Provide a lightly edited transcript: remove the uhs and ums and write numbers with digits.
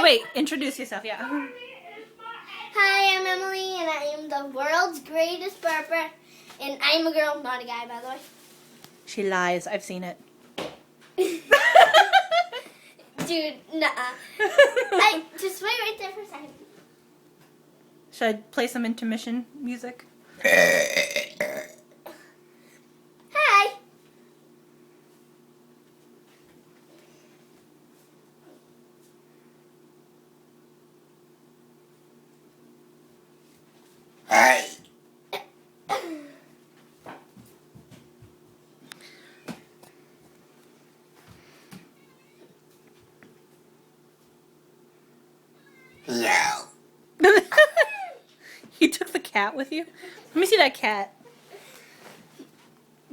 Wait. Introduce yourself, yeah. Hi, I'm Emily, and I am the world's greatest burper. And I'm a girl, not a guy, by the way. She lies. I've seen it. Dude, nuh-uh. Hey, just wait right there for a second. Should I play some intermission music? Hi. Hey. No. You took the cat with you? Let me see that cat.